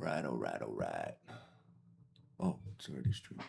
right, all right, all right. Oh, it's already streaming.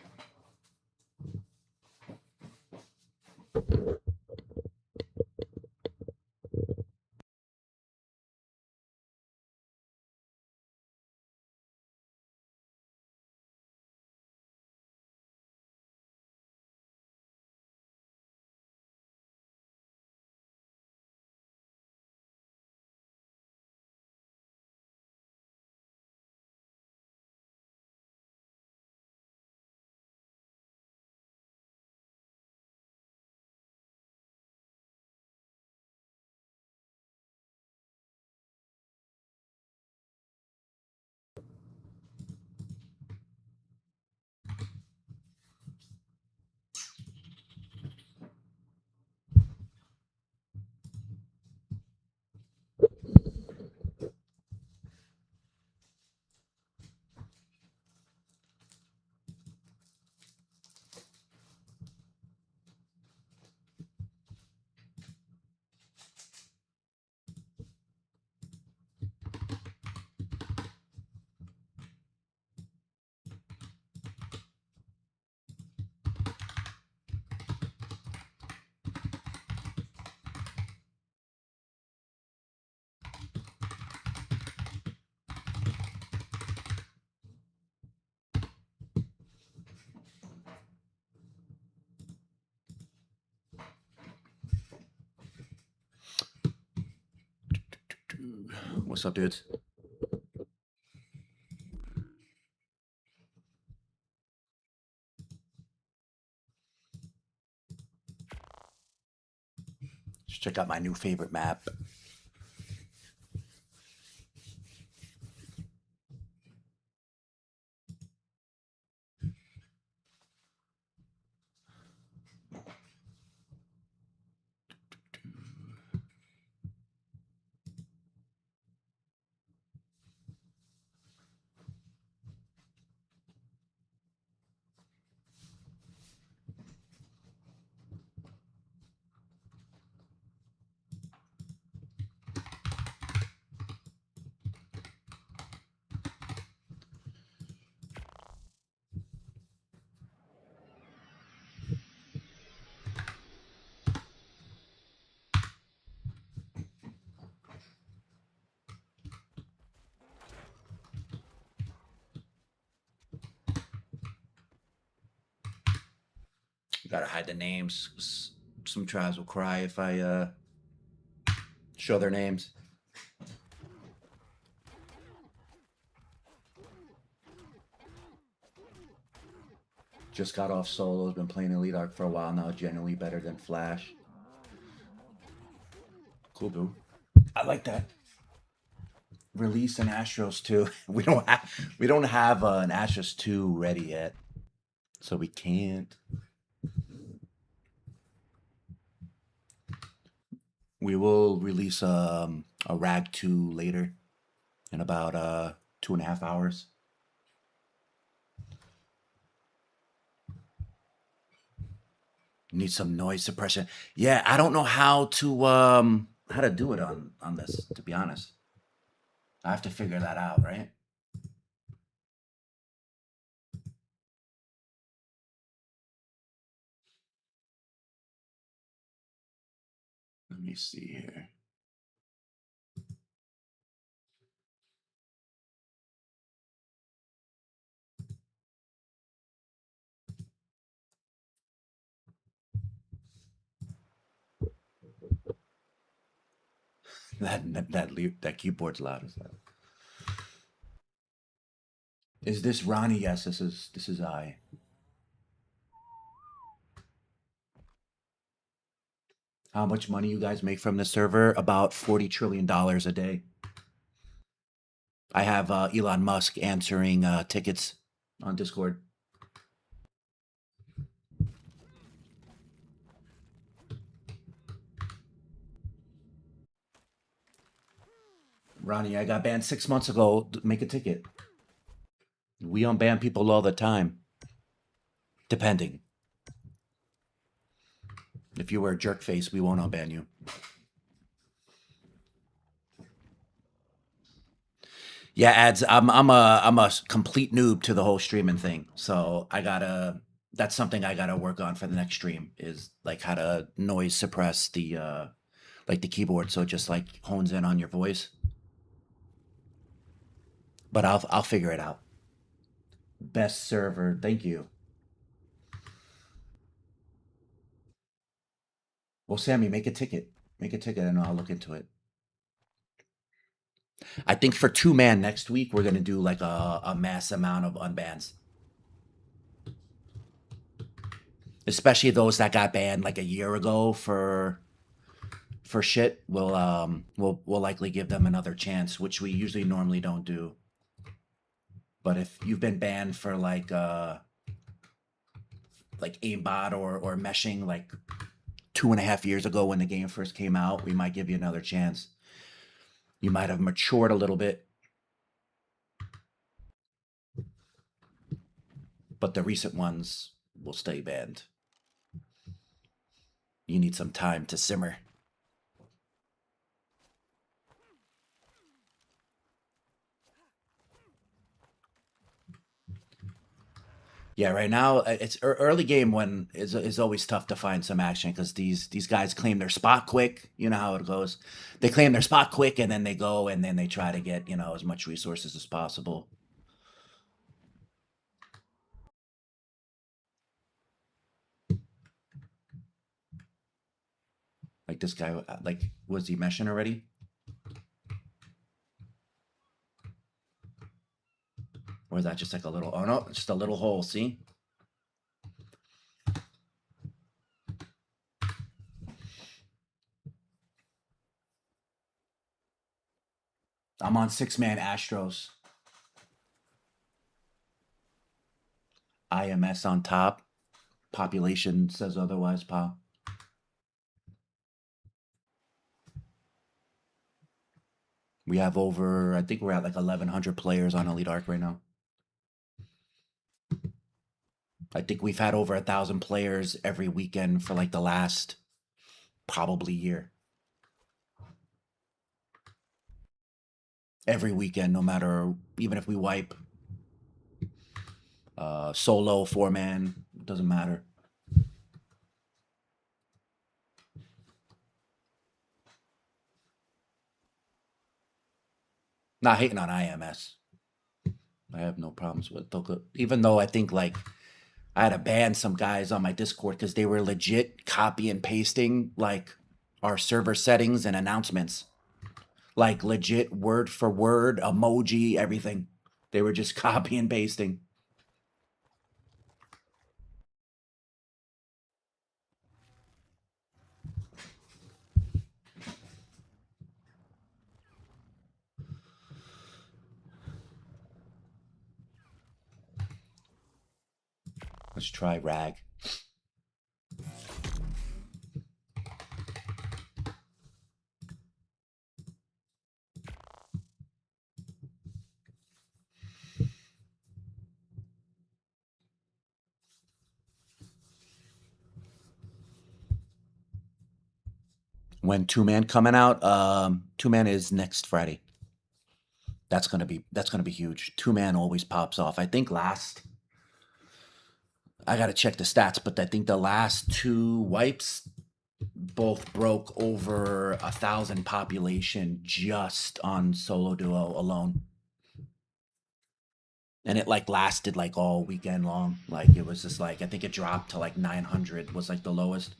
What's up, dudes? Let's check out my new favorite map. Gotta hide the names. Some tribes will cry if I show their names. Just got off solos, been playing EliteArk for a while now, genuinely better than Flash. Cool, dude. I like that. Release an Astros 2. We don't have an Astros 2 ready yet, so we can't. We will release a Rag 2 later in about 2.5 hours. Need some noise suppression. Yeah, I don't know how to do it on this, to be honest. I have to figure that out, right? Let me see here. That keyboard's loud as hell. Is this Ronnie? Yes, this is I. How much money you guys make from this server? About $40 trillion a day. I have Elon Musk answering tickets on Discord. Ronnie, I got banned 6 months ago. Make a ticket. We unban people all the time. Depending. If you were a jerk face, we won't unban you. Yeah, ads. I'm a complete noob to the whole streaming thing, so I gotta. That's something I gotta work on for the next stream. Is like how to noise suppress the like the keyboard, so it just like hones in on your voice. But I'll figure it out. Best server. Thank you. Well, Sammy, make a ticket. Make a ticket, and I'll look into it. I think for two man next week we're gonna do like a mass amount of unbans, especially those that got banned like a year ago for shit. We'll likely give them another chance, which we usually normally don't do. But if you've been banned for like aimbot or meshing like 2.5 years ago when the game first came out, we might give you another chance. You might have matured a little bit, but the recent ones will stay banned. You need some time to simmer. Yeah, right now it's early game when is always tough to find some action because these guys claim their spot quick. You know how it goes. They claim their spot quick and then they go and then they try to get as much resources as possible. Like this guy, like was he meshing already? Or is that just like a little? Oh no, just a little hole. See, I'm on 6-man Astros. IMS on top. Population says otherwise, Pa. We have over, I think we're at like 1,100 players on EliteArk right now. I think we've had over 1,000 players every weekend for like the last probably year. Every weekend, no matter, even if we wipe solo, 4-man, doesn't matter. Not hating on IMS. I have no problems with Toka. Even though I think like I had to ban some guys on my Discord because they were legit copy and pasting like our server settings and announcements. Like legit word for word, emoji, everything. They were just copy and pasting. Let's try rag. When 2-man coming out, 2-man is next Friday. That's gonna be huge. 2-man always pops off. I think I gotta check the stats, but I think the last two wipes both broke over 1,000 population just on solo duo alone. And it like lasted like all weekend long. Like it was just like I think it dropped to like 900 was like the lowest.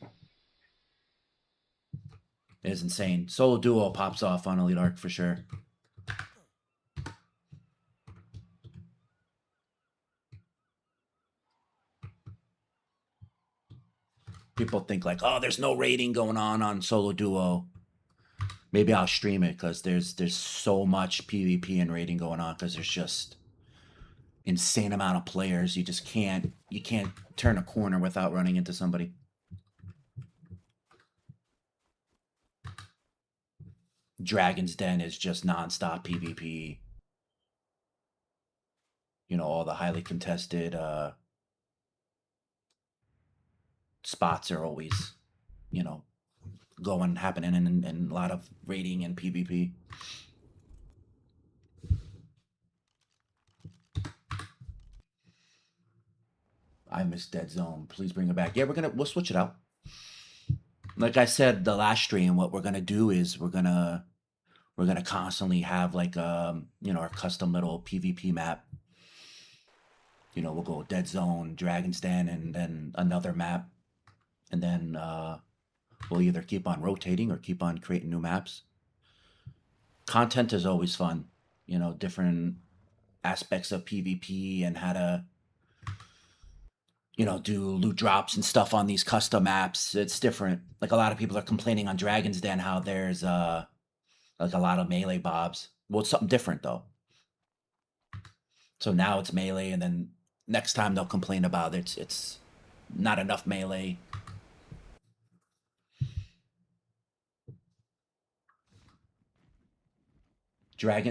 It is insane. Solo duo pops off on EliteArk for sure. People think like, oh, there's no rating going on solo duo. Maybe I'll stream it because there's so much PvP and rating going on because there's just insane amount of players. You can't turn a corner without running into somebody. Dragon's Den is just nonstop PvP. All the highly contested spots are always, you know, happening in a lot of rating and PvP. I miss Dead Zone. Please bring it back. Yeah, we'll switch it out. Like I said the last stream, what we're gonna do is we're gonna constantly have like our custom little PvP map. We'll go Dead Zone, Dragon's Den, and then another map, and then we'll either keep on rotating or keep on creating new maps. Content is always fun. Different aspects of PvP and how to do loot drops and stuff on these custom maps. It's different. Like a lot of people are complaining on Dragon's Den how there's like a lot of melee mobs. Well, it's something different though. So now it's melee, and then next time they'll complain about it's not enough melee.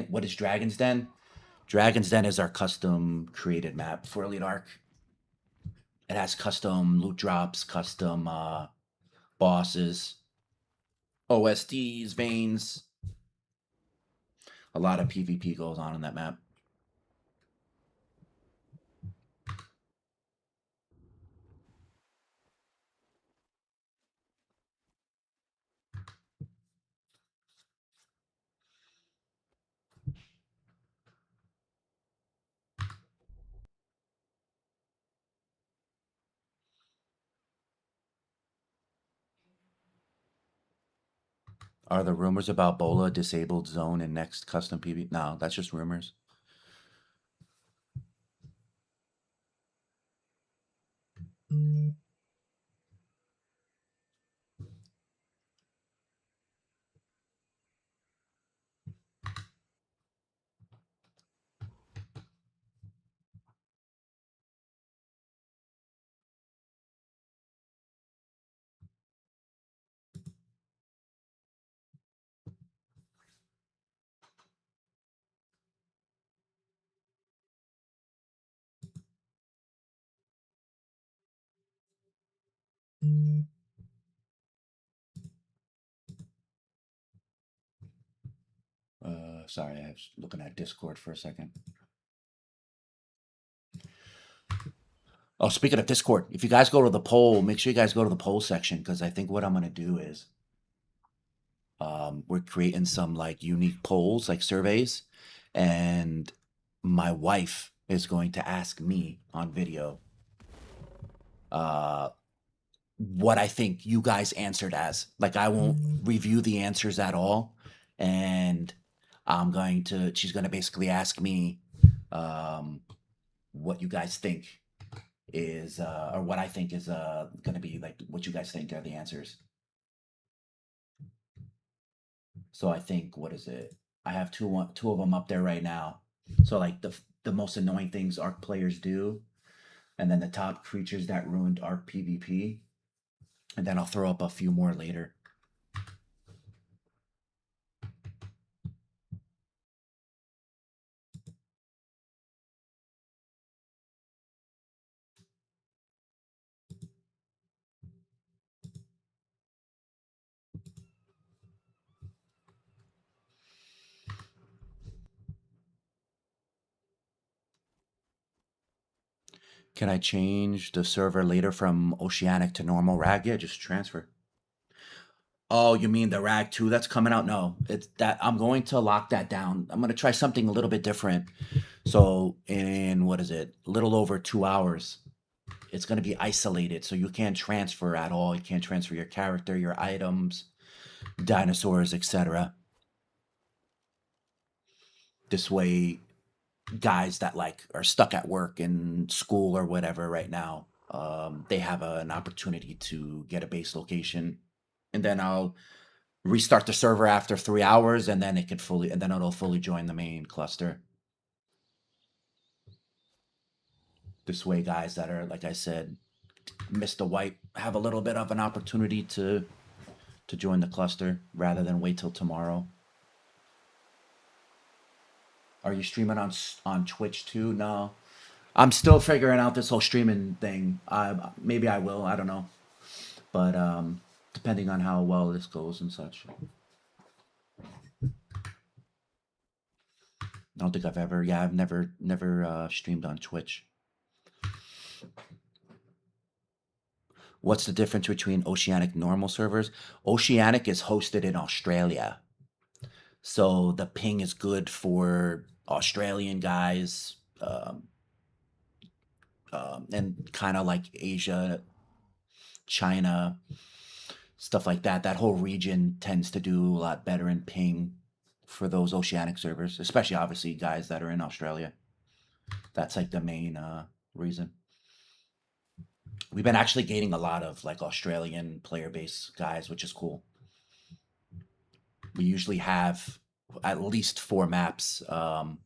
What is Dragon's Den? Dragon's Den is our custom created map for EliteArk. It has custom loot drops, custom bosses, OSDs, veins. A lot of PvP goes on in that map. Are the rumors about Bola disabled zone in next custom PvP? No, that's just rumors. Sorry, I was looking at Discord for a second. Oh, speaking of Discord, if you guys go to the poll, make sure you guys go to the poll section, because I think what I'm gonna do is we're creating some like unique polls, like surveys, and my wife is going to ask me on video what I think you guys answered as. Like I won't review the answers at all, and she's gonna basically ask me what you guys think is or what I think is gonna be like what you guys think are the answers. So I think, what is it? I have two of them up there right now. So like the most annoying things Arc players do, and then the top creatures that ruined Arc PvP, and then I'll throw up a few more later. Can I change the server later from Oceanic to normal RAG? Yeah, just transfer. Oh, you mean the RAG 2 that's coming out? No, it's that I'm going to lock that down. I'm going to try something a little bit different. So in what is it? A little over 2 hours. It's going to be isolated, so you can't transfer at all. You can't transfer your character, your items, dinosaurs, etc. This way, guys that like are stuck at work and school or whatever right now, they have an opportunity to get a base location, and then I'll restart the server after 3 hours, and then it'll fully join the main cluster. This way, guys that are, like I said, missed the wipe, have a little bit of an opportunity to join the cluster rather than wait till tomorrow. Are you streaming on Twitch too? No, I'm still figuring out this whole streaming thing. Maybe I will. I don't know, but depending on how well this goes and such. I don't think I've never streamed on Twitch. What's the difference between Oceanic normal servers? Oceanic is hosted in Australia. So the ping is good for Australian guys, and kind of like Asia, China, stuff like that. That whole region tends to do a lot better in ping for those Oceanic servers, especially obviously guys that are in Australia. That's like the main reason. We've been actually gaining a lot of like Australian player base guys, which is cool. We usually have at least 4 maps for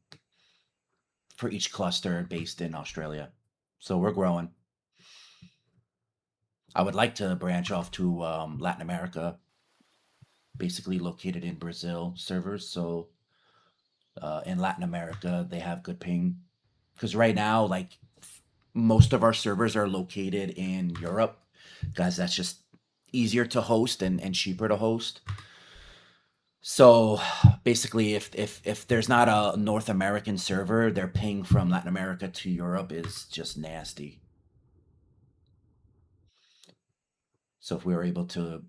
each cluster based in Australia. So we're growing. I would like to branch off to Latin America, basically located in Brazil servers. So in Latin America, they have good ping. Because right now, like most of our servers are located in Europe, guys. That's just easier to host and cheaper to host. So basically, if there's not a North American server, their ping from Latin America to Europe is just nasty. So if we were able to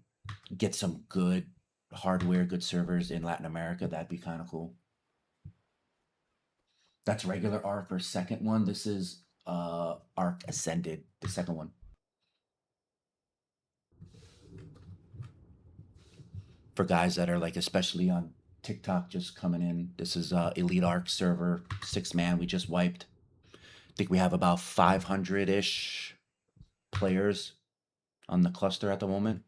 get some good hardware, good servers in Latin America, that'd be kind of cool. That's regular Arc or second one. This is Arc Ascended, the second one. For guys that are like especially on TikTok just coming in. This is EliteArk server, 6-man. We just wiped. I think we have about 500-ish players on the cluster at the moment.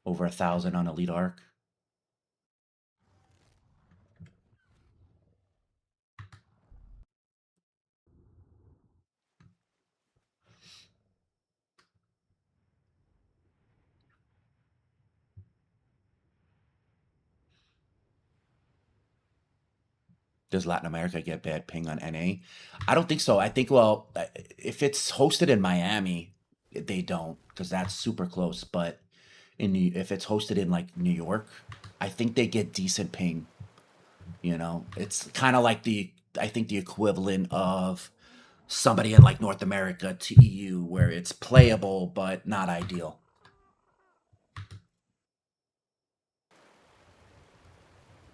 Over 1,000 on EliteArk. Does Latin America get bad ping on NA? I don't think so. I think, well, if it's hosted in Miami, they don't because that's super close. But if it's hosted in like New York, I think they get decent ping. It's kind of like I think the equivalent of somebody in like North America to EU, where it's playable but not ideal.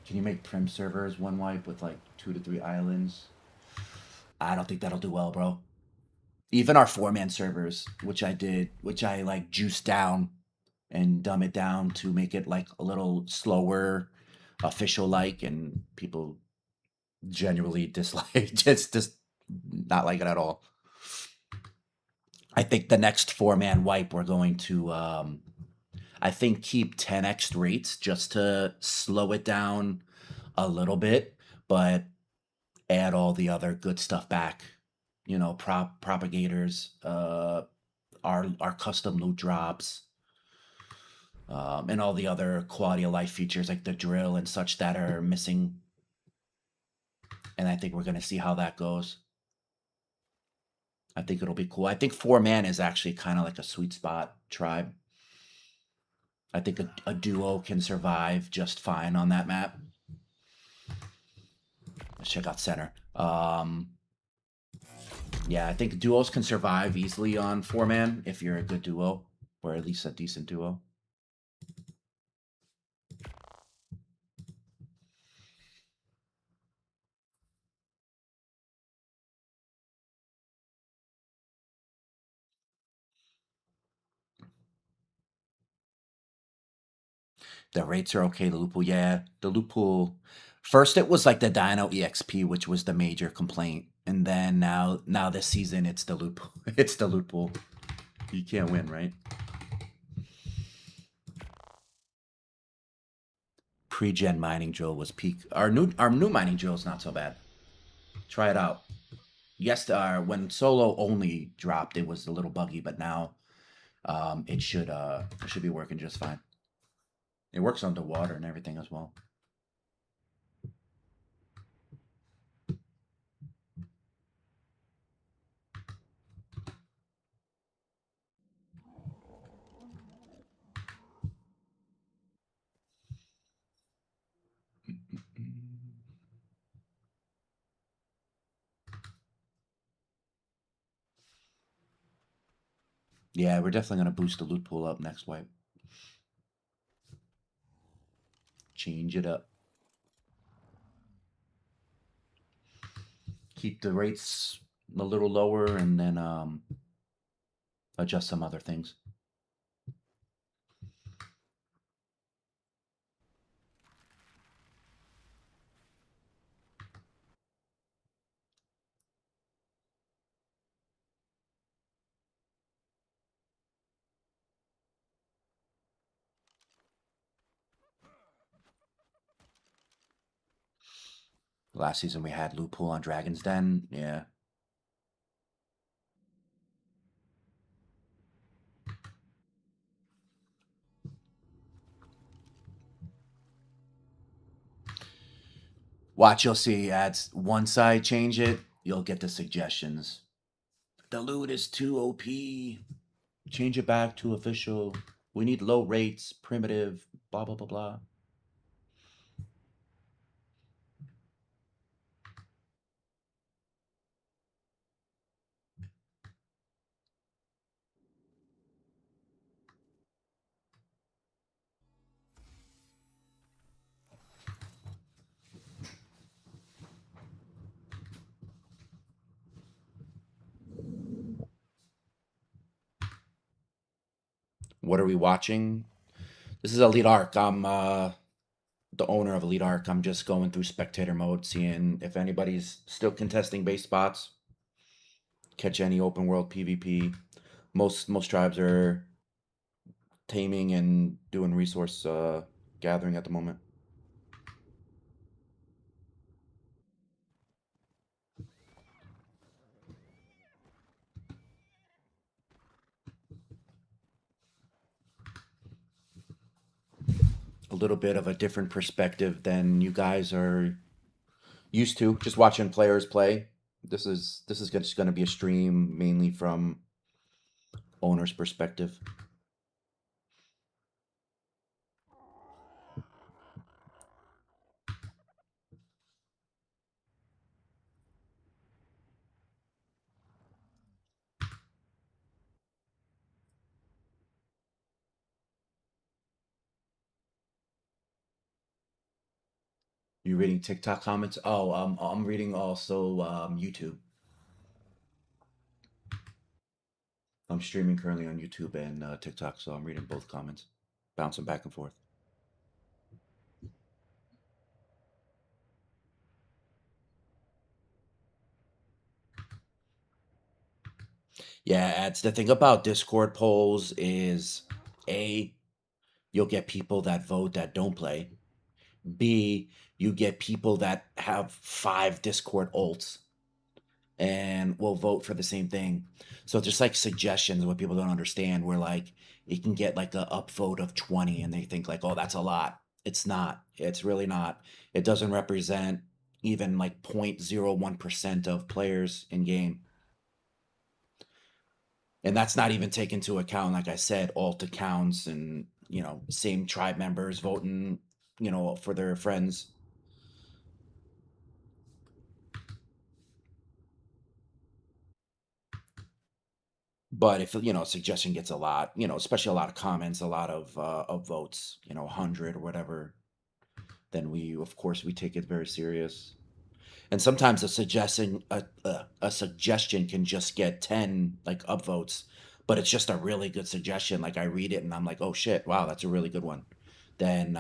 Can you make prim servers one wipe with like 2 to 3 islands? I don't think that'll do well, bro. Even our 4-man servers, which I did, which I like juiced down and dumb it down to make it like a little slower, official like, and people genuinely dislike just not like it at all. I think the next 4-man wipe we're going to I think keep 10x rates just to slow it down a little bit, but add all the other good stuff back. Propagators, our custom loot drops, and all the other quality of life features like the drill and such that are missing. And I think we're gonna see how that goes. I think it'll be cool. I think 4-man is actually kind of like a sweet spot tribe. I think a duo can survive just fine on that map. Let's check out center. Yeah, I think duos can survive easily on 4-man if you're a good duo, or at least a decent duo. The rates are okay. The loot pool, yeah, the loot pool. First, it was like the Dino EXP, which was the major complaint, and then now this season, it's the loot pool. It's the loot pool. You can't win, right? Pre-gen mining drill was peak. Our new mining drill is not so bad. Try it out. Yes, when solo only dropped, it was a little buggy, but now it should be working just fine. It works underwater and everything as well. Yeah, we're definitely gonna boost the loot pool up next wipe. Change it up. Keep the rates a little lower, and then adjust some other things. Last season we had loot pool on Dragon's Den. Yeah. Watch, you'll see ads one side change it, you'll get the suggestions. The loot is too OP. Change it back to official. We need low rates, primitive, blah blah blah blah. What are we watching? This is EliteArk. I'm the owner of EliteArk. I'm just going through spectator mode, seeing if anybody's still contesting base spots. Catch any open world PvP. Most tribes are taming and doing resource gathering at the moment. A little bit of a different perspective than you guys are used to. Just watching players play. This is just going to be a stream mainly from owner's perspective. You reading TikTok comments? Oh, I'm reading also YouTube. I'm streaming currently on YouTube and TikTok, so I'm reading both comments, bouncing back and forth. Yeah, it's the thing about Discord polls is A, you'll get people that vote that don't play. B, you get people that have 5 Discord ults and will vote for the same thing. So just like suggestions, what people don't understand, where like it can get like a upvote of 20 and they think like, oh, that's a lot. It's not. It's really not. It doesn't represent even like 0.01% of players in game. And that's not even taken into account, like I said, alt accounts and, same tribe members voting, for their friends. But if suggestion gets a lot, especially a lot of comments, a lot of votes, 100 or whatever, then we of course we take it very serious. And sometimes a suggestion can just get 10 like upvotes, but it's just a really good suggestion. Like I read it and I'm like, oh shit, wow, that's a really good one. Then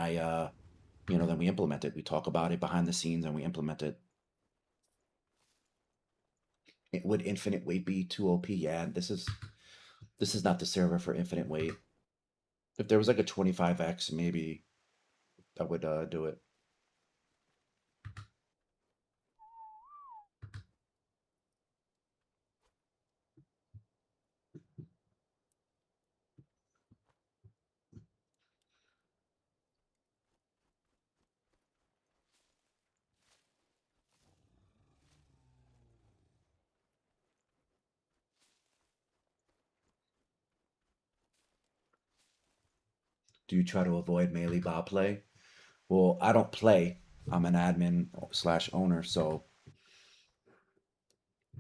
then we implement it. We talk about it behind the scenes and we implement it. Would infinite weight be too OP? Yeah, this is not the server for infinite weight. If there was like a 25x, maybe I would do it. Do you try to avoid melee bot play? Well, I don't play. I'm an admin slash owner, so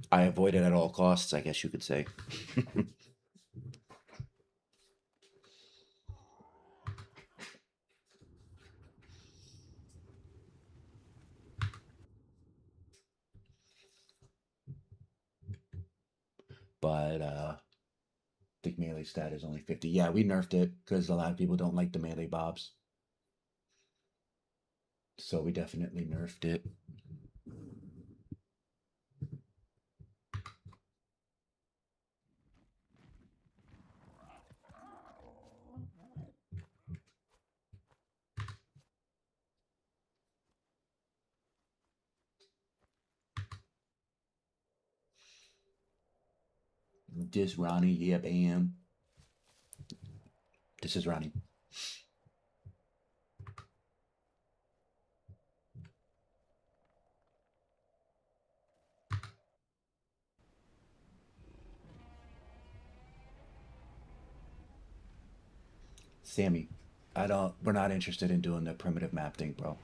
I avoid it at all costs, I guess you could say. But I think melee stat is only 50. Yeah, we nerfed it because a lot of people don't like the melee bobs. So we definitely nerfed it. This Ronnie, yep, am. This is Ronnie. Sammy, I don't. We're not interested in doing the primitive map thing, bro.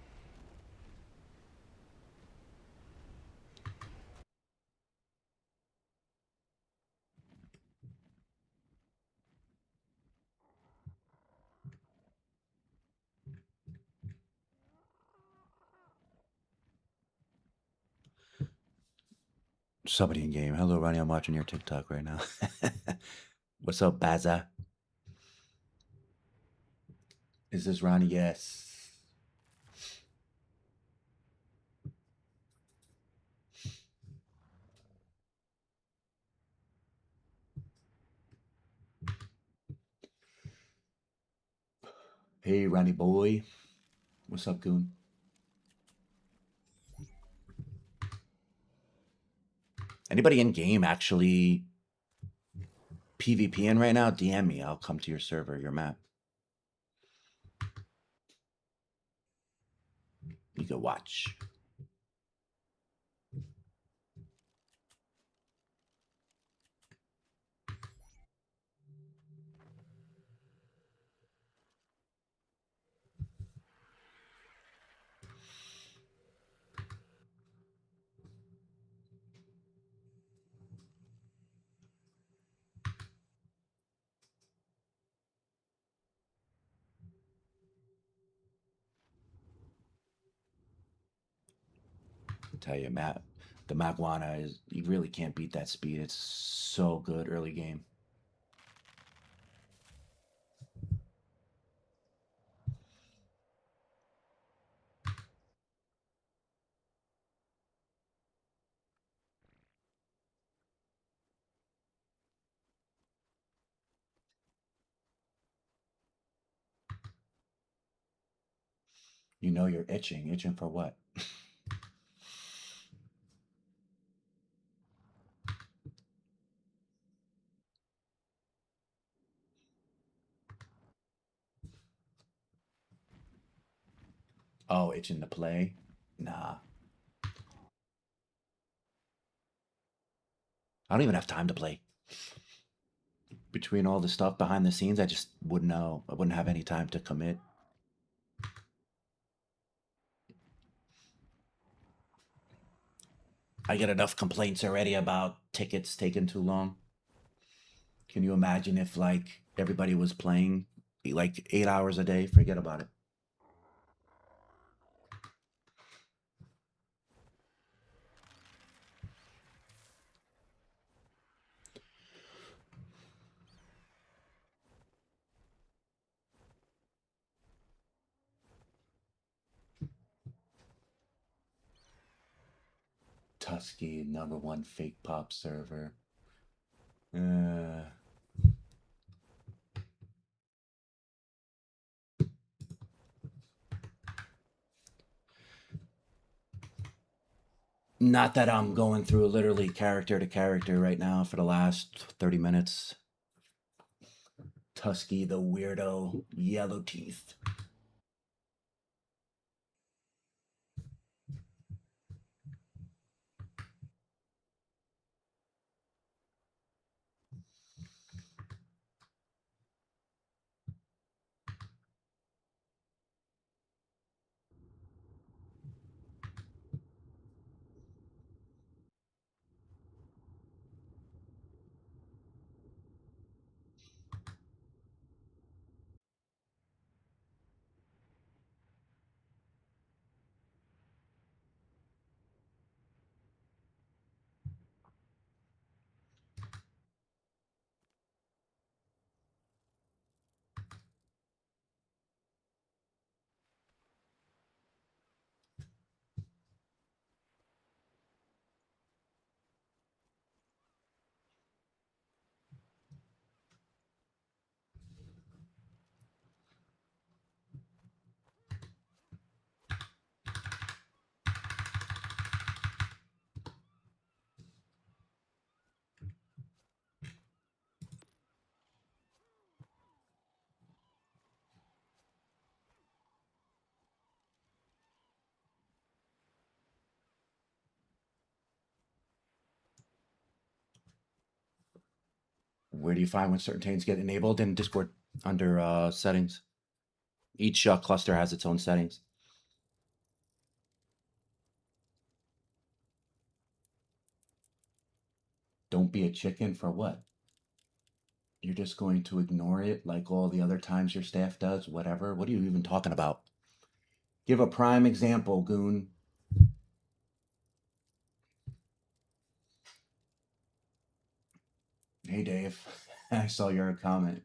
Somebody in game. Hello, Ronnie. I'm watching your TikTok right now. What's up, Baza? Is this Ronnie? Yes. Hey, Ronnie boy. What's up, Goon? Anybody in game actually PvPing right now? DM me. I'll come to your server, your map. You can watch. I tell you, Matt, the Magwana is, you really can't beat that speed. It's so good early game. You know you're itching. Itching for what? Oh, itching to play? Nah. I don't even have time to play. Between all the stuff behind the scenes, I just wouldn't know. I wouldn't have any time to commit. I get enough complaints already about tickets taking too long. Can you imagine if like everybody was playing like 8 hours a day? Forget about it. Tusky, #1 fake pop server. Uh, Not that I'm going through literally character to character right now for the last 30 minutes. Tusky, the weirdo, yellow teeth. Where do you find when certain things get enabled in Discord? Under settings. Each cluster has its own settings. Don't be a chicken for what? You're just going to ignore it like all the other times your staff does? Whatever. What are you even talking about? Give a prime example, goon. Hey, Dave. I saw your comment.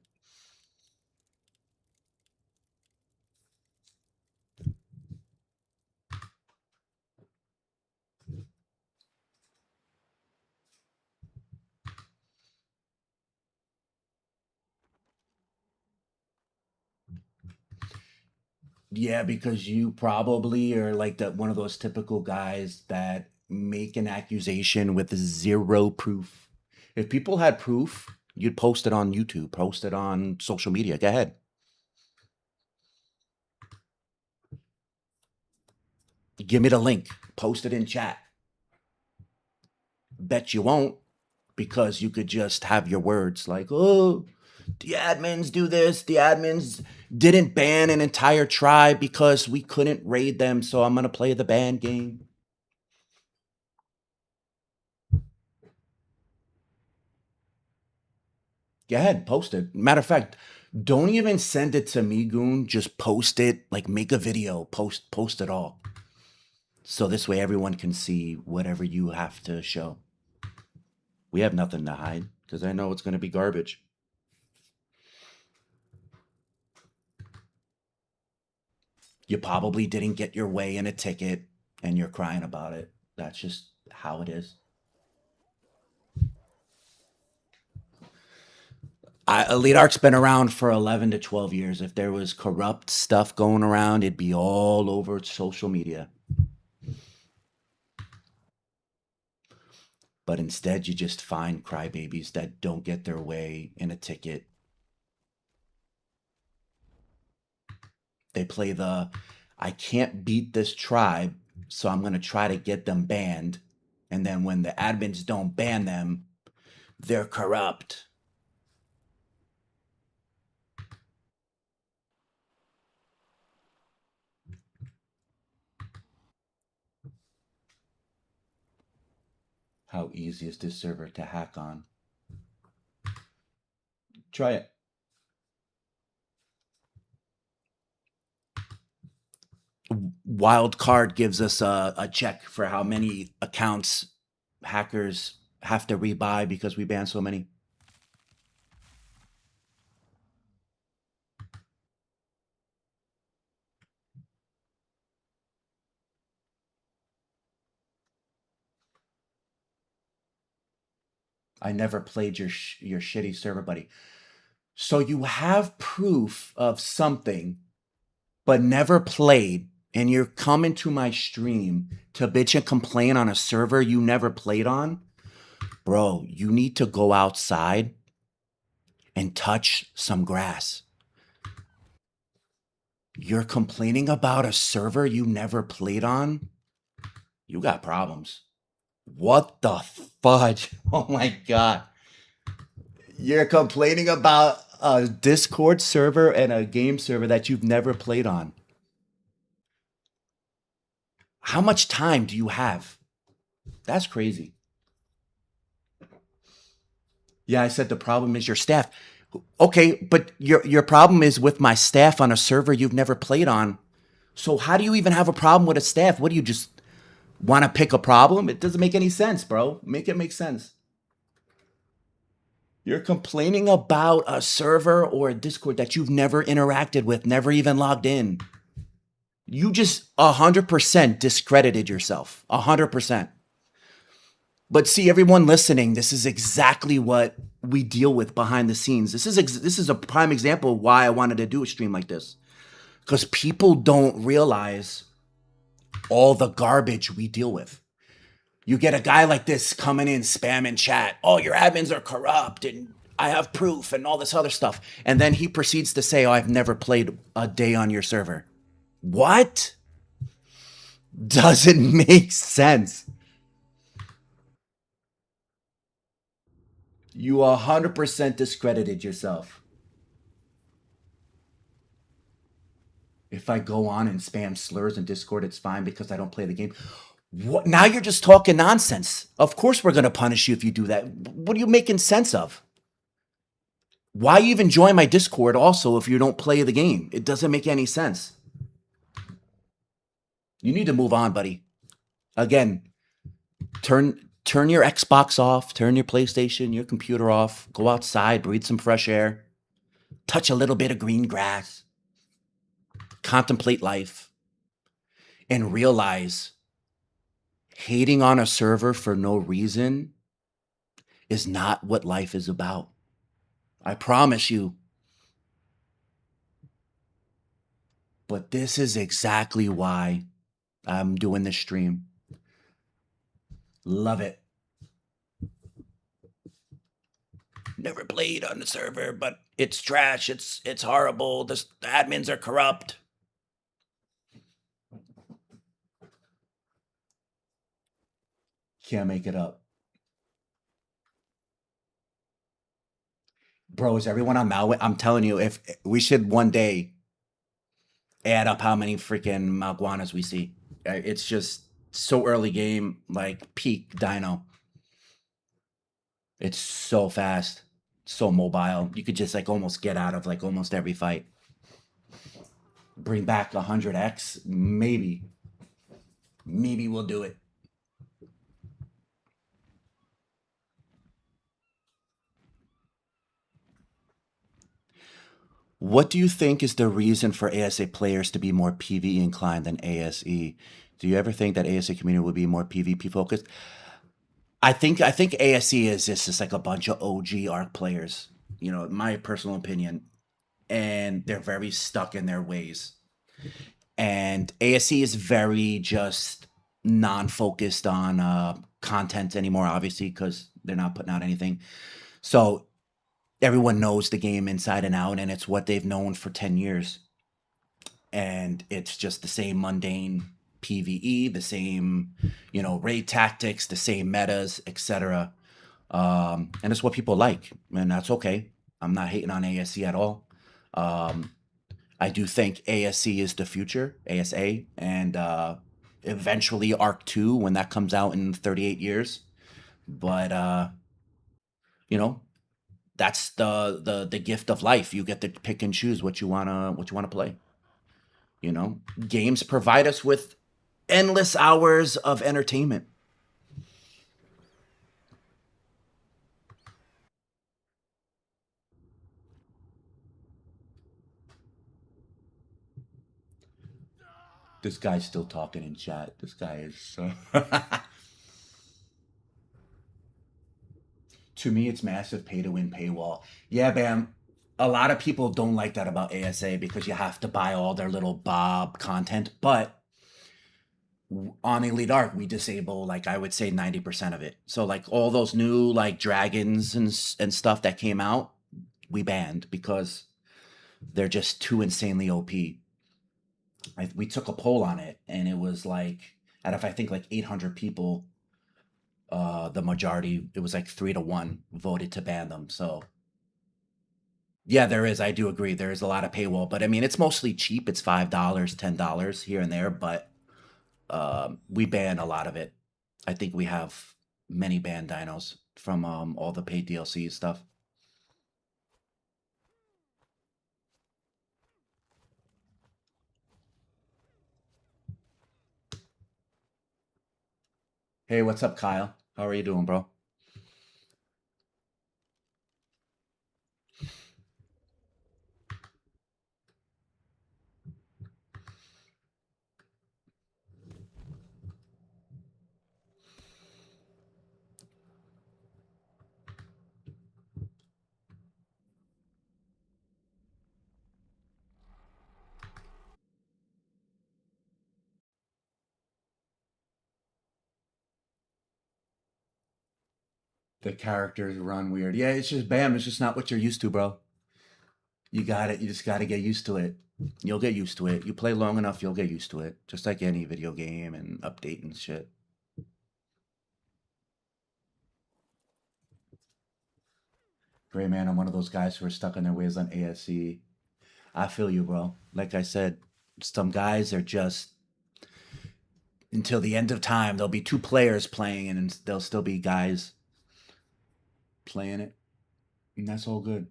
Yeah, because you probably are like one of those typical guys that make an accusation with zero proof. If people had proof, you'd post it on YouTube, post it on social media. Go ahead. Give me the link. Post it in chat. Bet you won't, because you could just have your words like, oh, the admins do this. The admins didn't ban an entire tribe because we couldn't raid them, so I'm going to play the ban game. Go ahead, post it. Matter of fact, don't even send it to me, Goon. Just post it. Like, make a video. Post it all. So this way everyone can see whatever you have to show. We have nothing to hide because I know it's going to be garbage. You probably didn't get your way in a ticket and you're crying about it. That's just how it is. EliteArk's been around for 11 to 12 years. If there was corrupt stuff going around, it'd be all over social media. But instead, you just find crybabies that don't get their way in a ticket. They play the, I can't beat this tribe, so I'm going to try to get them banned. And then when the admins don't ban them, they're corrupt. How easy is this server to hack on? Try it. Wildcard gives us a check for how many accounts hackers have to rebuy because we ban so many. I never played your shitty server, buddy. So you have proof of something, but never played, and you're coming to my stream to bitch and complain on a server you never played on? Bro, you need to go outside and touch some grass. You're complaining about a server you never played on? You got problems. What the fudge? Oh my God. You're complaining about a Discord server and a game server that you've never played on. How much time do you have? That's crazy. Yeah, I said the problem is your staff. Okay, but your problem is with my staff on a server you've never played on. So how do you even have a problem with a staff? What do you just want to pick a problem? It doesn't make any sense, bro. Make it make sense. You're complaining about a server or a Discord that you've never interacted with, never even logged in. You just 100% discredited yourself. 100%. But see, everyone listening, this is exactly what we deal with behind the scenes. This is a prime example of why I wanted to do a stream like this. Because people don't realize all the garbage we deal with. You get a guy like this coming in, spamming chat. Oh, your admins are corrupt and I have proof and all this other stuff. And then he proceeds to say, oh, I've never played a day on your server. What? Doesn't make sense. You 100% discredited yourself. If I go on and spam slurs in Discord, it's fine because I don't play the game. What? Now you're just talking nonsense. Of course we're going to punish you if you do that. What are you making sense of? Why even join my Discord also if you don't play the game? It doesn't make any sense. You need to move on, buddy. Again, turn your Xbox off, turn your PlayStation, your computer off, go outside, breathe some fresh air, touch a little bit of green grass, contemplate life, and realize hating on a server for no reason is not what life is about. I promise you. But this is exactly why I'm doing this stream. Love it. Never played on the server, but it's trash. It's horrible. The admins are corrupt. Can't make it up. Bro, is everyone on Malwin? I'm telling you, if we should one day add up how many freaking Malguanas we see. It's just so early game, like peak Dino. It's so fast, so mobile. You could just like almost get out of like almost every fight. Bring back 100x, maybe. Maybe we'll do it. What do you think is the reason for ASA players to be more PvE inclined than ASE? Do you ever think that ASA community would be more PvP focused? I think ASE is just like a bunch of OG ARC players, you know, my personal opinion, and they're very stuck in their ways. And ASE is very just non-focused on content anymore, obviously, because they're not putting out anything. So everyone knows the game inside and out, and it's what they've known for 10 years. And it's just the same mundane PvE, the same, you know, raid tactics, the same metas, etc. And it's what people like, and that's okay. I'm not hating on ASE at all. I do think ASE is the future, ASA, and eventually ARC 2 when that comes out in 38 years. But you know, that's the gift of life. You get to pick and choose what you wanna play. You know, games provide us with endless hours of entertainment. This guy's still talking in chat. This guy is. To me, it's massive pay to win paywall. Yeah, Bam. A lot of people don't like that about ASA because you have to buy all their little Bob content. But on EliteArk, we disable like I would say 90% of it. So like all those new like dragons and stuff that came out, we banned because they're just too insanely OP. We took a poll on it, and it was like out of I think like 800 people, the majority, it was like 3-1 voted to ban them. So yeah, there is. I do agree. There is a lot of paywall, but I mean, it's mostly cheap. It's $5, $10 here and there, but we ban a lot of it. I think we have many banned dinos from all the paid DLC stuff. Hey, what's up, Kyle? How are you doing, bro? The characters run weird. Yeah, it's just bam. It's just not what you're used to, bro. You got it. You just got to get used to it. You'll get used to it. You play long enough, you'll get used to it. Just like any video game and update and shit. Great man, I'm one of those guys who are stuck in their ways on ASC. I feel you, bro. Like I said, some guys are just until the end of time. There'll be two players playing, and there'll still be guys playing it, and that's all good.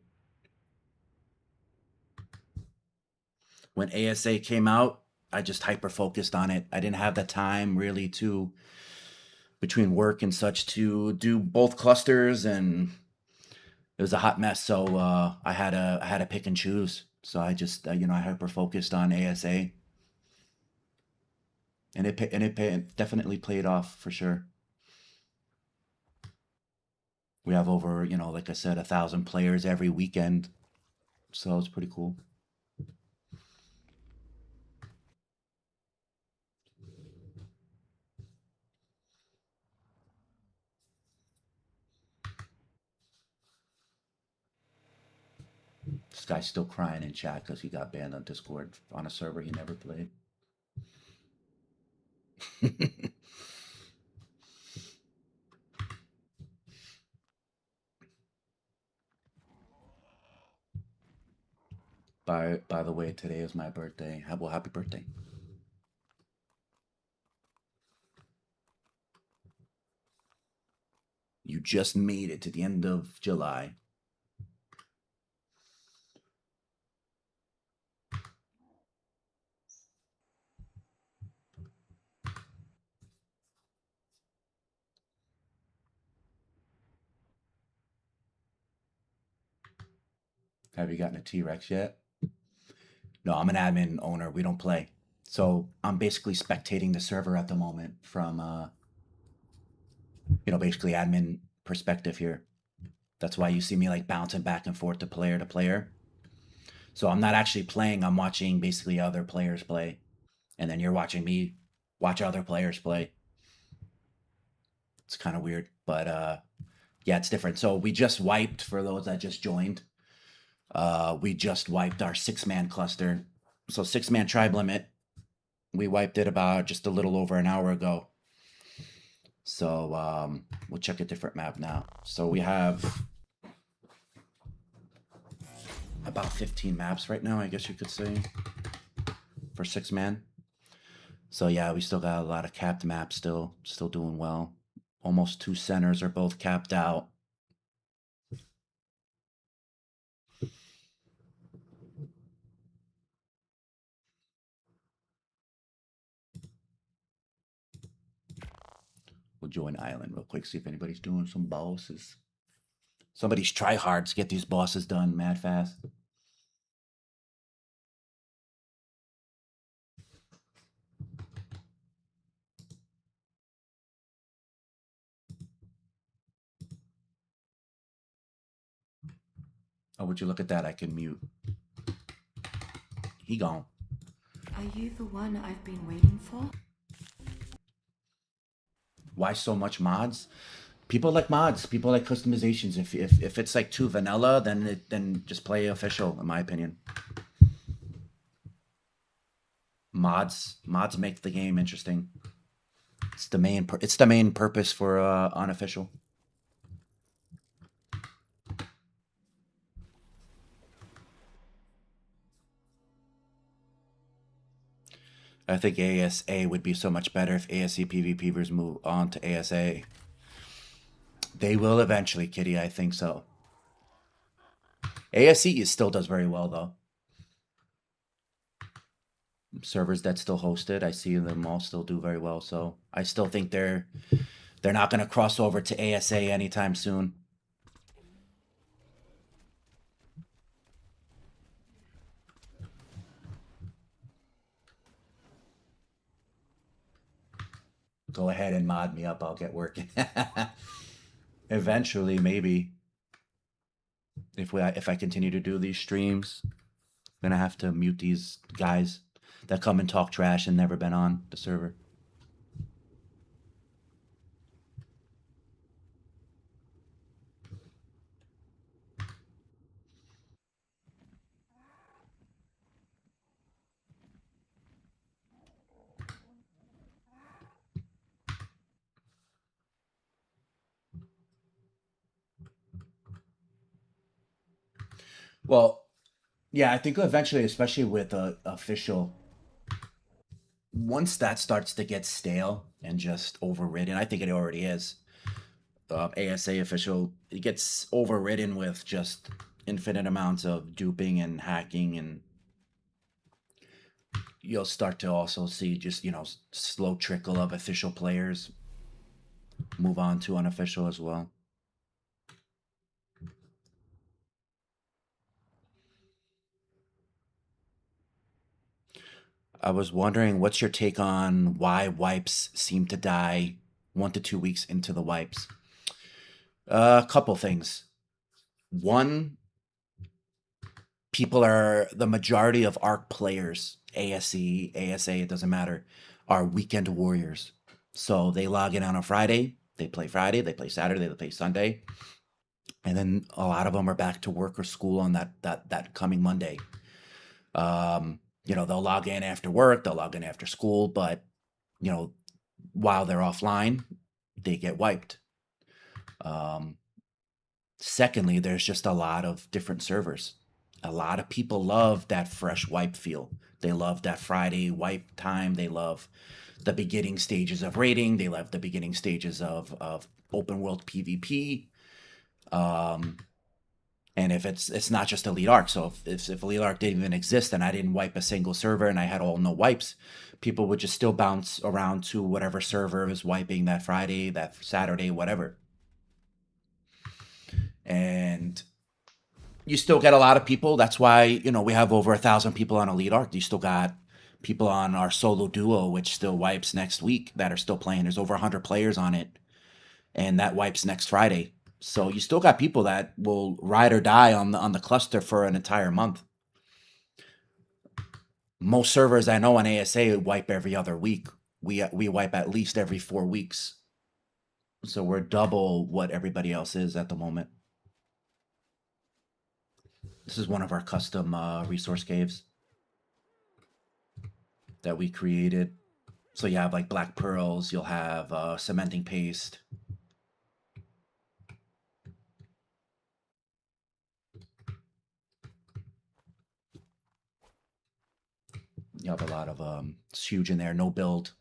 When ASA came out, I just hyper focused on it. I didn't have the time really to between work and such to do both clusters, and it was a hot mess. So I had to pick and choose. So I just I hyper focused on ASA, and it definitely played off for sure. We have over like I said 1,000 players every weekend, so it's pretty cool. This guy's still crying in chat because he got banned on Discord on a server he never played. By the way, today is my birthday. Well, happy birthday. You just made it to the end of July. Have you gotten a T-Rex yet? No, I'm an admin owner. We don't play. So I'm basically spectating the server at the moment from basically admin perspective here. That's why you see me like bouncing back and forth to player to player. So I'm not actually playing, I'm watching basically other players play. And then you're watching me watch other players play. It's kind of weird, but yeah, it's different. So we just wiped, for those that just joined, we just wiped our 6-man cluster. So 6-man tribe limit. We wiped it about just a little over an hour ago. So we'll check a different map now. So we have about 15 maps right now, I guess you could say, for 6-man. So yeah, we still got a lot of capped maps still doing well. Almost 2 centers are both capped out. We'll join Island real quick, see if anybody's doing some bosses. Somebody's try hard to get these bosses done mad fast. Oh, would you look at that? I can mute. He gone. Are you the one I've been waiting for? Why so much mods? People like mods. People like customizations. If it's like too vanilla, then just play official, in my opinion. Mods make the game interesting. It's the main purpose for unofficial. I think ASA would be so much better if ASC PvPers move on to ASA. They will eventually, Kitty. I think so. ASC still does very well though. Servers that still hosted, I see them all still do very well. So I still think they're not going to cross over to ASA anytime soon. Go ahead and mod me up. I'll get working. Eventually, maybe. If I continue to do these streams, I'm gonna have to mute these guys that come and talk trash and never been on the server. Well, yeah, I think eventually, especially with official, once that starts to get stale and just overridden, I think it already is. ASA official, it gets overridden with just infinite amounts of duping and hacking, and you'll start to also see just slow trickle of official players move on to unofficial as well. I was wondering, what's your take on why wipes seem to die 1 to 2 weeks into the wipes? A couple things. One, people are the majority of ARC players, ASE, ASA, it doesn't matter, are weekend warriors. So they log in on a Friday, they play Saturday, they play Sunday, and then a lot of them are back to work or school on that coming Monday. They'll log in after work, they'll log in after school, but you know, while they're offline, they get wiped. Um, Secondly, there's just a lot of different servers. A lot of people love that fresh wipe feel. They love that Friday wipe time. They love the beginning stages of raiding. They love the beginning stages of open world PvP. Um, and if it's not just EliteArk, so if EliteArk didn't even exist and I didn't wipe a single server and I had all no wipes, people would just still bounce around to whatever server is wiping that Friday, that Saturday, whatever. And you still get a lot of people. That's why we have over 1,000 people on EliteArk. You still got people on our solo duo, which still wipes next week, that are still playing. There's over 100 players on it, and that wipes next Friday. So you still got people that will ride or die on the cluster for an entire month. Most servers I know on ASA wipe every other week. We wipe at least every 4 weeks. So we're double what everybody else is at the moment. This is one of our custom resource caves that we created. So you have like black pearls, you'll have cementing paste. You have a lot of it's huge in there, no build.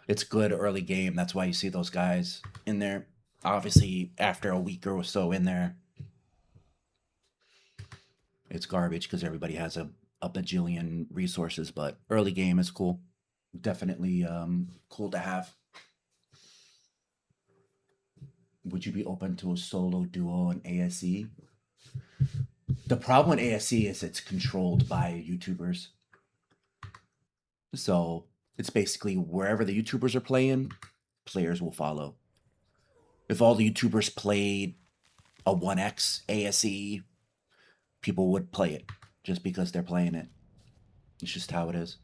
It's good early game. That's why you see those guys in there. Obviously, after a week or so in there, it's garbage because everybody has a bajillion resources. But early game is cool. Definitely cool to have. Would you be open to a solo duo in ASE? The problem with ASE is it's controlled by YouTubers. So it's basically wherever the YouTubers are playing, players will follow. If all the YouTubers played a 1x ASE, people would play it just because they're playing it. It's just how it is.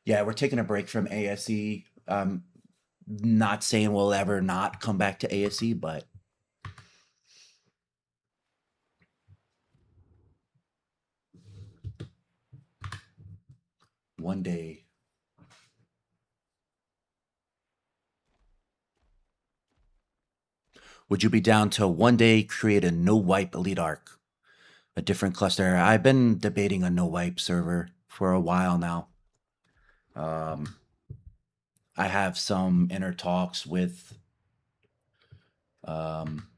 Yeah, we're taking a break from ASE. Not saying we'll ever not come back to ASE, but one day. Would you be down to one day create a no wipe EliteArk? A different cluster. I've been debating a no wipe server for a while now. I have some inner talks with um,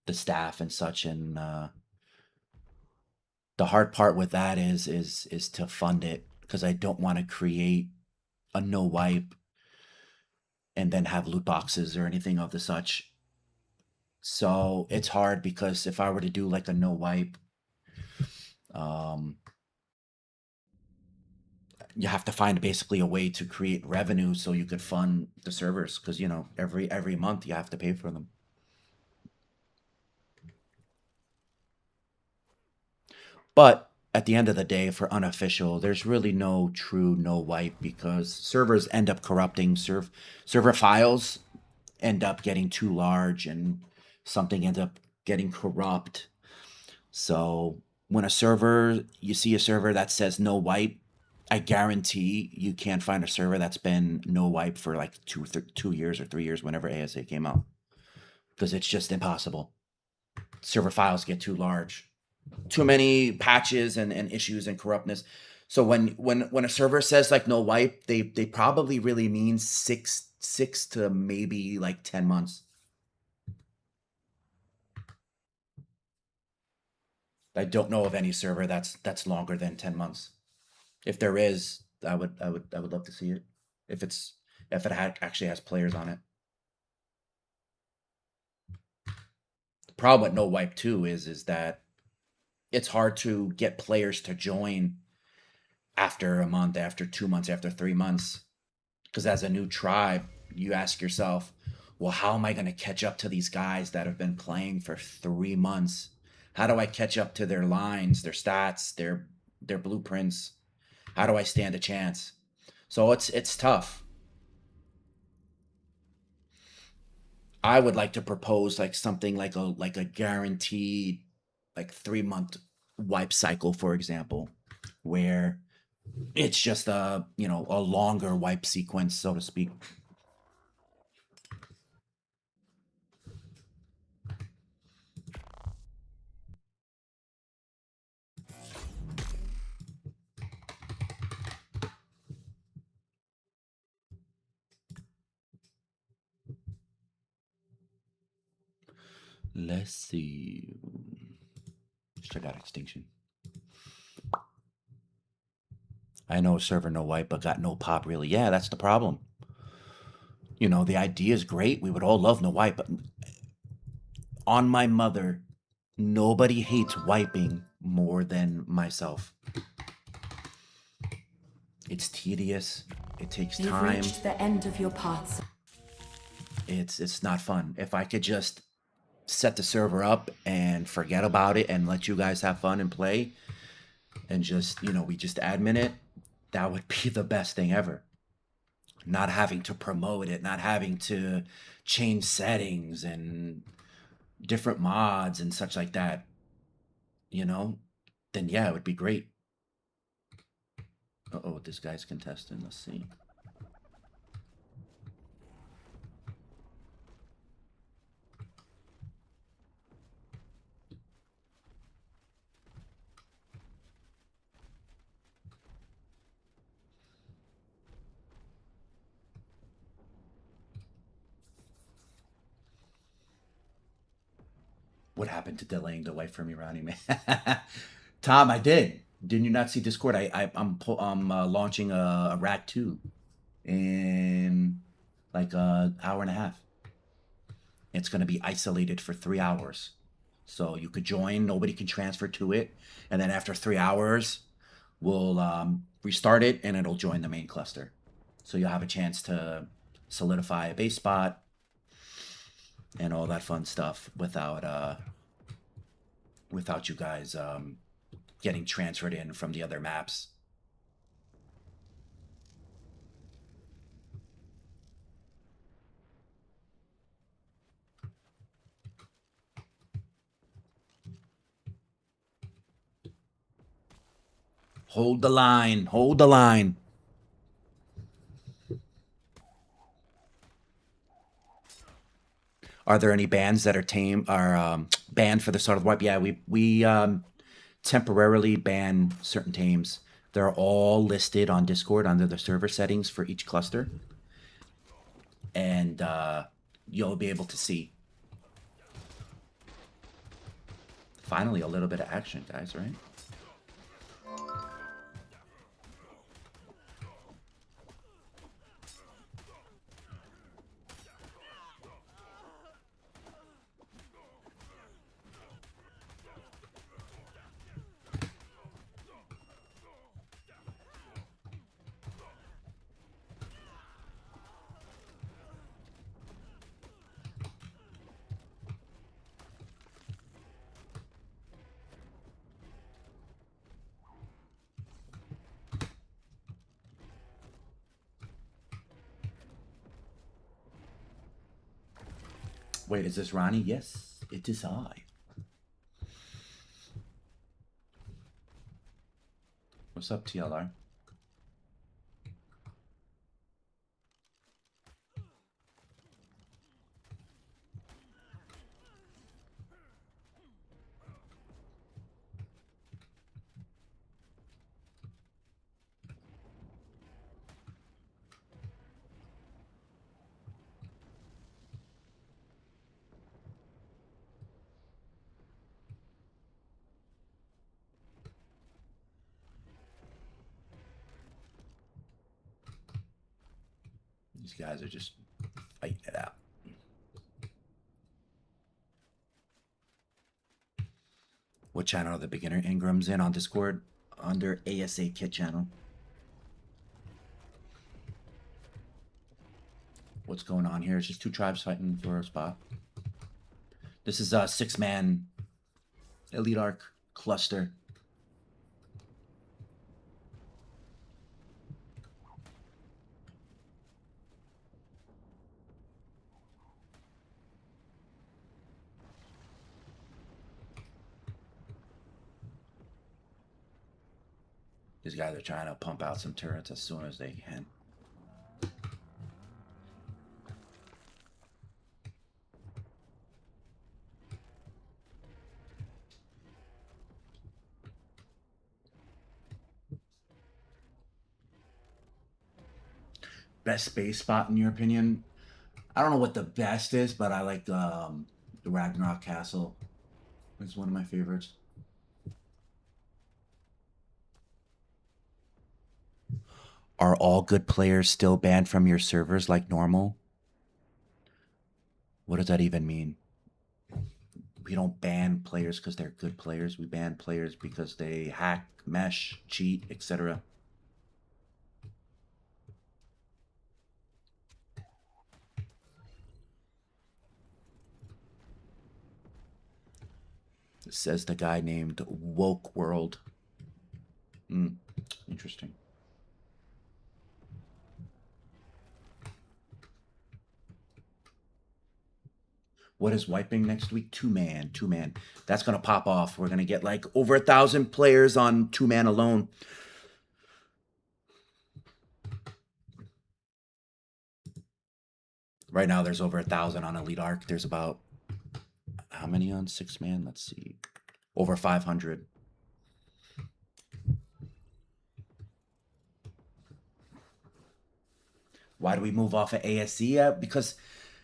the staff and such, and the hard part with that is to fund it, because I don't want to create a no wipe and then have loot boxes or anything of the such. So it's hard because if I were to do like a no wipe, um, you have to find basically a way to create revenue so you could fund the servers, because every month you have to pay for them. But at the end of the day, for unofficial, there's really no true no wipe, because servers end up corrupting. Server files end up getting too large, and something ends up getting corrupt. So when you see a server that says no wipe, I guarantee you can't find a server that's been no wipe for like 2 years or 3 years whenever ASA came out, because it's just impossible. Server files get too large, too many patches and issues and corruptness. So when a server says like no wipe, they probably really mean six to maybe like 10 months. I don't know of any server that's longer than 10 months. If there is, I would love to see it. If it's if it actually has players on it. The problem with no wipe too is that it's hard to get players to join after a month, after 2 months, after 3 months. Because as a new tribe, you ask yourself, well, how am I going to catch up to these guys that have been playing for 3 months? How do I catch up to their lines, their stats, their blueprints? How do I stand a chance? So it's tough. I would like to propose like something like a guaranteed like 3 month wipe cycle, for example, where it's just a longer wipe sequence, so to speak. Let's see. Let's check out extinction. I know a server no wipe, but got no pop really. Yeah, that's the problem. The idea is great. We would all love no wipe, but on my mother, nobody hates wiping more than myself. It's tedious. It takes You've time. reached the end of your paths. It's not fun. If I could just set the server up and forget about it and let you guys have fun and play and just, we just admin it, that would be the best thing ever. Not having to promote it, not having to change settings and different mods and such like that, then yeah, it would be great. Uh-oh, this guy's contesting. Let's see. What happened to delaying the wife for me, Ronnie, man? Tom, I did. Didn't you not see Discord? I'm launching a Rat 2 in like an hour and a half. It's going to be isolated for 3 hours. So you could join, nobody can transfer to it. And then after 3 hours, we'll restart it and it'll join the main cluster. So you'll have a chance to solidify a base spot and all that fun stuff without you guys getting transferred in from the other maps. Hold the line. Hold the line. Are there any bands that are banned for the start of the wipe? Yeah, we temporarily ban certain teams. They're all listed on Discord under the server settings for each cluster, and you'll be able to see. Finally, a little bit of action, guys. Right? Wait, is this Ronnie? Yes, it is I. What's up, TLR? These guys are just fighting it out. What channel are the beginner Ingrams in on Discord? Under ASA Kit channel. What's going on here? It's just two tribes fighting for a spot. This is a 6-man EliteArk cluster. These guys are trying to pump out some turrets as soon as they can. Best base spot in your opinion? I don't know what the best is, but I like the Ragnarok Castle. It's one of my favorites. Are all good players still banned from your servers like normal? What does that even mean? We don't ban players because they're good players. We ban players because they hack, mesh, cheat, etc. Says the guy named Woke World. Interesting. What is wiping next week? 2-man. That's gonna pop off. We're gonna get like over 1,000 players on 2-man alone. Right now, there's over 1,000 on EliteArk. There's about how many on 6-man? Let's see, over 500. Why do we move off of ASE? Because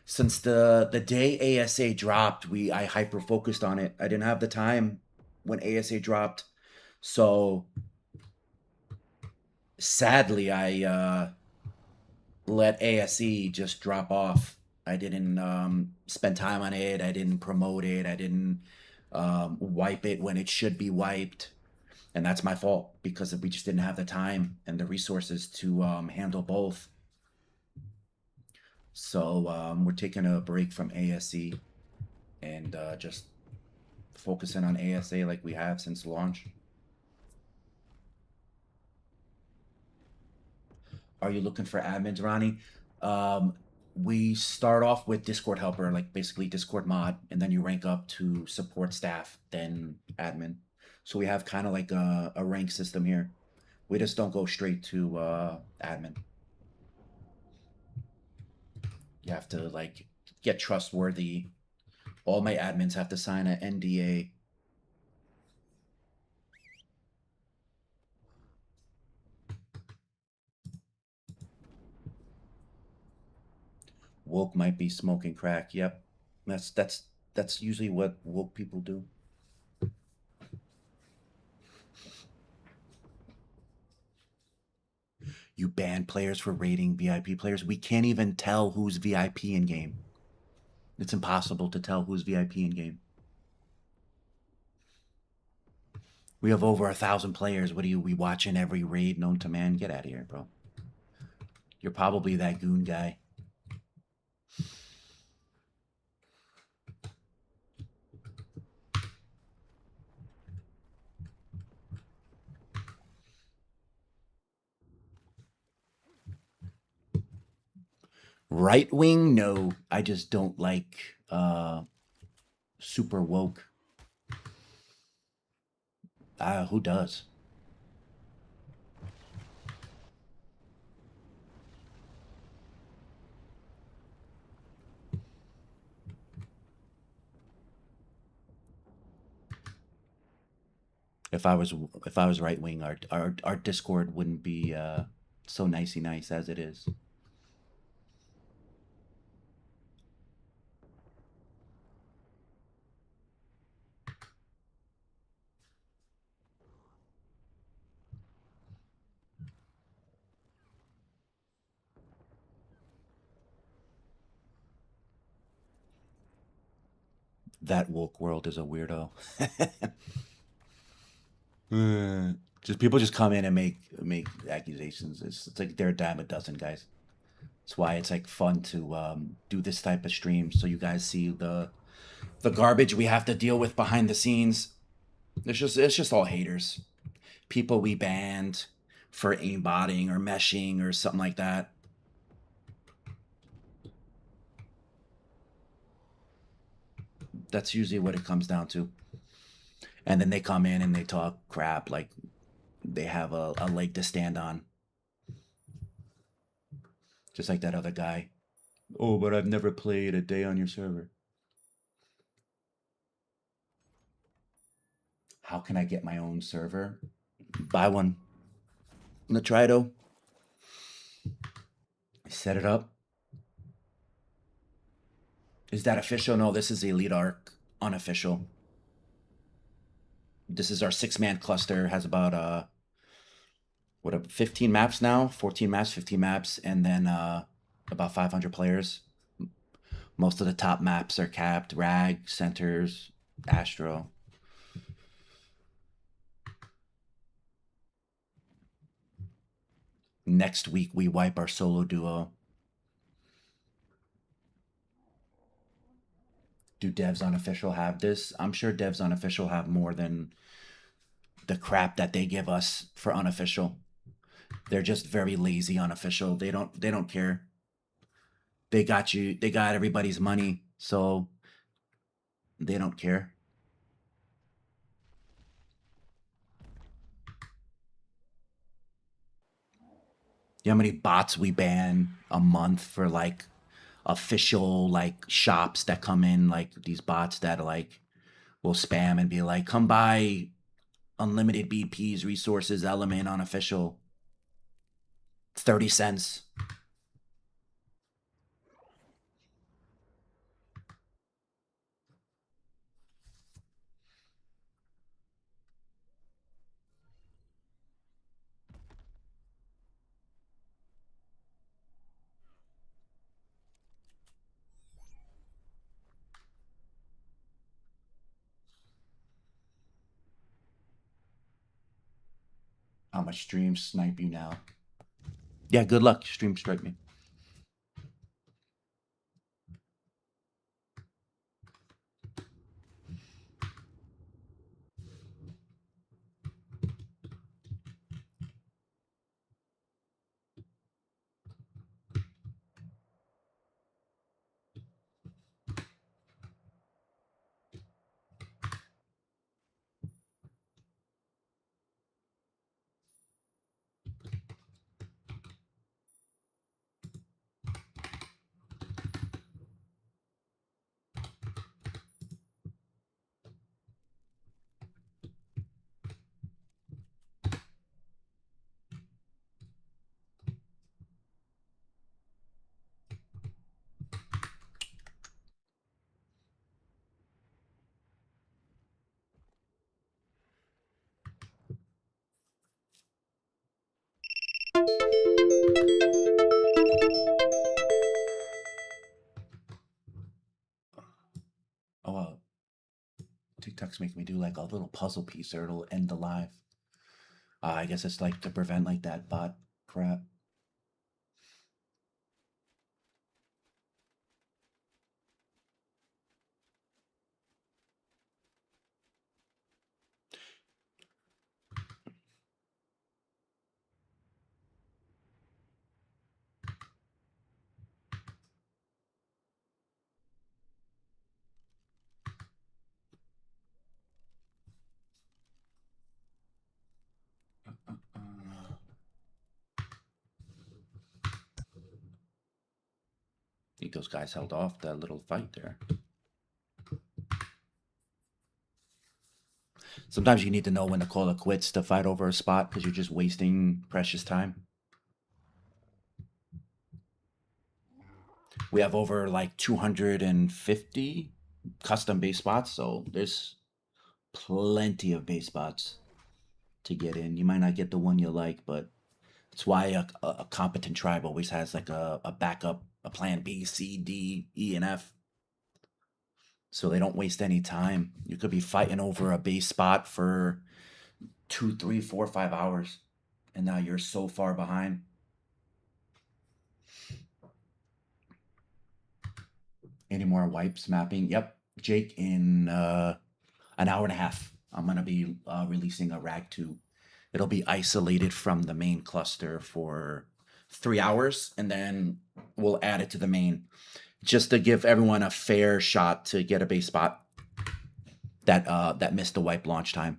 since the day ASA dropped, I hyper focused on it. I didn't have the time when ASA dropped, so sadly I let ASE just drop off. I didn't spend time on it. I didn't promote it. I didn't wipe it when it should be wiped, and that's my fault because we just didn't have the time and the resources to handle both. So we're taking a break from ASE and just focusing on ASA like we have since launch. Are you looking for admins, Ronnie? We start off with Discord helper, like basically Discord mod, and then you rank up to support staff, then admin. So we have kind of like a rank system here. We just don't go straight to admin. You have to like get trustworthy. All my admins have to sign an NDA. Woke might be smoking crack. Yep, that's usually what woke people do. You ban players for raiding VIP players. We can't even tell who's VIP in game. It's impossible to tell who's VIP in game. We have over 1,000 players. What are we watching every raid known to man? Get out of here, bro. You're probably that goon guy. Right wing? No, I just don't like super woke. Who does? If I was right wing, our Discord wouldn't be so nicey nice as it is. That woke world is a weirdo. Just people just come in and make accusations. It's like they're a dime a dozen, guys. That's why it's like fun to do this type of stream, so you guys see the garbage we have to deal with behind the scenes. It's just all haters. People we banned for aimbotting or meshing or something like that. That's usually what it comes down to. And then they come in and they talk crap like they have a leg to stand on. Just like that other guy. Oh, but I've never played a day on your server. How can I get my own server? Buy one. Nitrido. Set it up. Is that official? No, this is EliteArk. Unofficial. This is our 6-man cluster. Has about 15 maps now, 14 maps, 15 maps, and then about 500 players. Most of the top maps are capped: Rag, Centers, Astro. Next week we wipe our solo duo. Do devs unofficial have this? I'm sure devs unofficial have more than the crap that they give us for unofficial. They're just very lazy unofficial. They don't care. They got you. They got everybody's money, so they don't care. You know how many bots we ban a month for like official like shops that come in, like these bots that like will spam and be like, come buy unlimited BPs, resources, element unofficial. 30 cents. How much stream snipe you now? Yeah, good luck. Stream strike me. Oh, TikTok's making me do like a little puzzle piece or it'll end the live. I guess it's like to prevent like that bot crap. I think those guys held off that little fight there. Sometimes you need to know when to call it quits to fight over a spot because you're just wasting precious time. We have over like 250 custom base spots, so there's plenty of base spots to get in. You might not get the one you like, but it's why a competent tribe always has like a backup, a plan B, C, D, E, and F. so they don't waste any time. You could be fighting over a base spot for 2, 3, 4, 5 hours, and now you're so far behind. Any more wipes mapping? Yep, Jake, in an hour and a half, I'm gonna be releasing a rag 2. It'll be isolated from the main cluster for 3 hours, and then we'll add it to the main, just to give everyone a fair shot to get a base spot that missed the wipe launch time.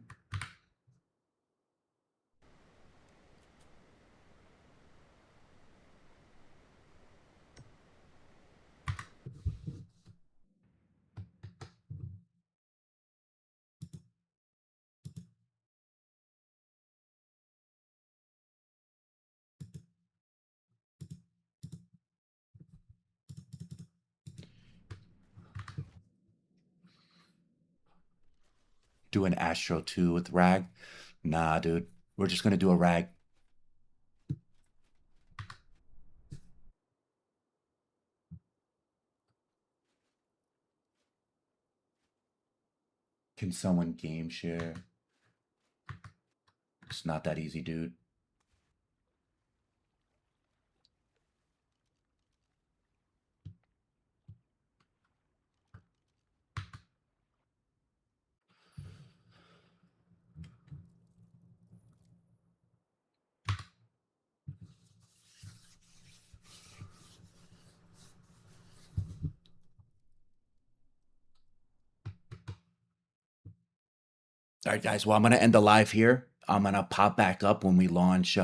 Do an Astro 2 with rag? Nah, dude. We're just gonna do a rag. Can someone game share? It's not that easy, dude. All right, guys. Well, I'm gonna end the live here. I'm gonna pop back up when we launch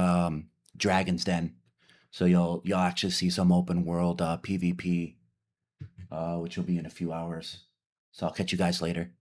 Dragon's Den, so you'll actually see some open world PvP, which will be in a few hours. So I'll catch you guys later.